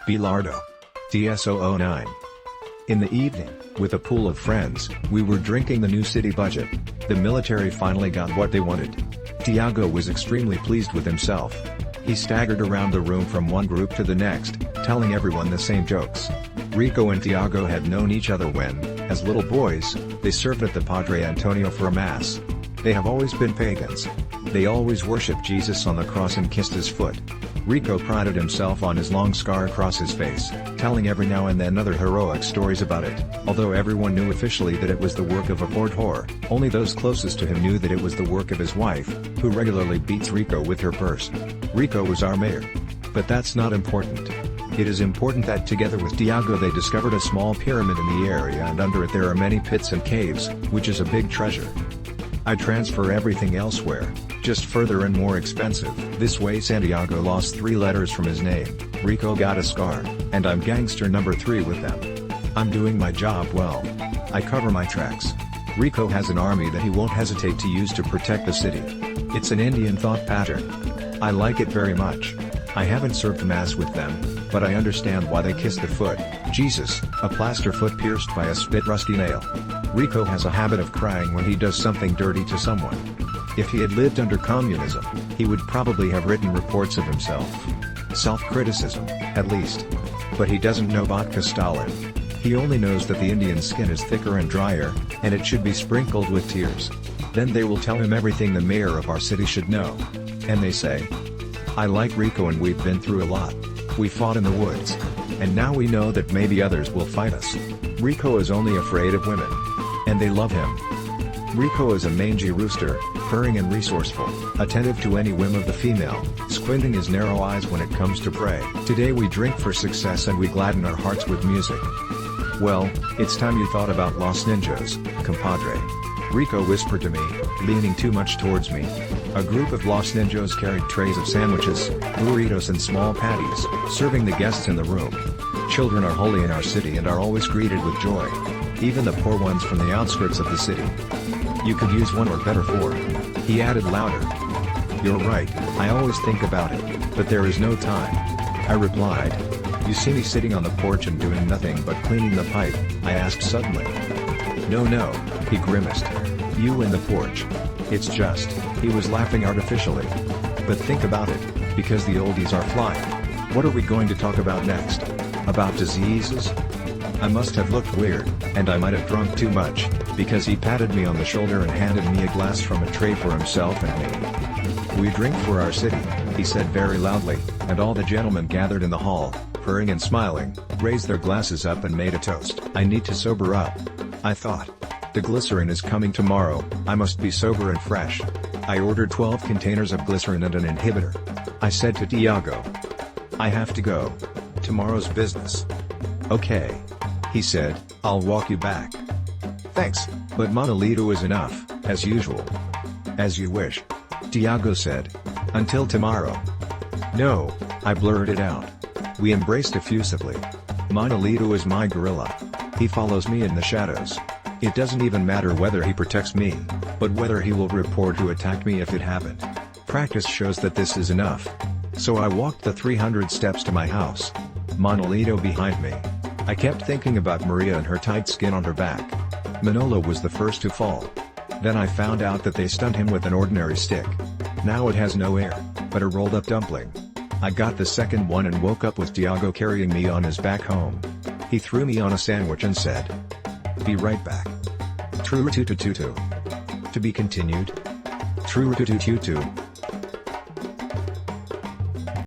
Bilardo. TS009. In the evening, with a pool of friends, we were drinking the new city budget. The military finally got what they wanted. Tiago was extremely pleased with himself. He staggered around the room from one group to the next, telling everyone the same jokes. Rico and Tiago had known each other when, as little boys, they served at the Padre Antonio for a mass. They have always been pagans. They always worshipped Jesus on the cross and kissed his foot. Rico prided himself on his long scar across his face, telling every now and then other heroic stories about it. Although everyone knew officially that it was the work of a court whore, only those closest to him knew that it was the work of his wife, who regularly beats Rico with her purse. Rico was our mayor. But that's not important. It is important that together with Tiago they discovered a small pyramid in the area, and under it there are many pits and caves, which is a big treasure. I transfer everything elsewhere, just further and more expensive. This way Santiago lost 3 letters from his name, Rico got a scar, and I'm gangster number 3 with them. I'm doing my job well. I cover my tracks. Rico has an army that he won't hesitate to use to protect the city. It's an Indian thought pattern. I like it very much. I haven't served mass with them, but I understand why they kiss the foot. Jesus, a plaster foot pierced by a spit rusty nail. Rico has a habit of crying when he does something dirty to someone. If he had lived under communism, he would probably have written reports of himself. Self-criticism, at least. But he doesn't know vodka Stalin. He only knows that the Indian skin is thicker and drier, and it should be sprinkled with tears. Then they will tell him everything the mayor of our city should know. And they say, I like Rico and we've been through a lot. We fought in the woods. And now we know that maybe others will fight us. Rico is only afraid of women. And they love him. Rico is a mangy rooster, purring and resourceful, attentive to any whim of the female, squinting his narrow eyes when it comes to prey. Today we drink for success and we gladden our hearts with music. Well, it's time you thought about Los Ninjas, compadre. Rico whispered to me, leaning too much towards me. A group of Los Ninjas carried trays of sandwiches, burritos and small patties, serving the guests in the room. Children are holy in our city and are always greeted with joy. Even the poor ones from the outskirts of the city. You could use 1 or better 4. He added louder. You're right, I always think about it, but there is no time. I replied. You see me sitting on the porch and doing nothing but cleaning the pipe, I asked suddenly. No, he grimaced. You and the porch. It's just, he was laughing artificially. But think about it, because the oldies are flying. What are we going to talk about next? About diseases? I must have looked weird, and I might have drunk too much, because he patted me on the shoulder and handed me a glass from a tray for himself and me. We drink for our city, he said very loudly, and all the gentlemen gathered in the hall, purring and smiling, raised their glasses up and made a toast. I need to sober up. I thought. The glycerin is coming tomorrow, I must be sober and fresh. I ordered 12 containers of glycerin and an inhibitor. I said to Tiago. I have to go. Tomorrow's business. Okay. He said, I'll walk you back. Thanks, but Monolito is enough, as usual. As you wish. Tiago said. Until tomorrow. No, I blurted out. We embraced effusively. Monolito is my gorilla. He follows me in the shadows. It doesn't even matter whether he protects me, but whether he will report who attacked me if it happened. Practice shows that this is enough. So I walked the 300 steps to my house. Monolito behind me. I kept thinking about Maria and her tight skin on her back. Manolo was the first to fall. Then I found out that they stunned him with an ordinary stick. Now it has no air, but a rolled up dumpling. I got the second one and woke up with Tiago carrying me on his back home. He threw me on a sandwich and said, be right back. True tutu tutu. To be continued. True tutu tutu.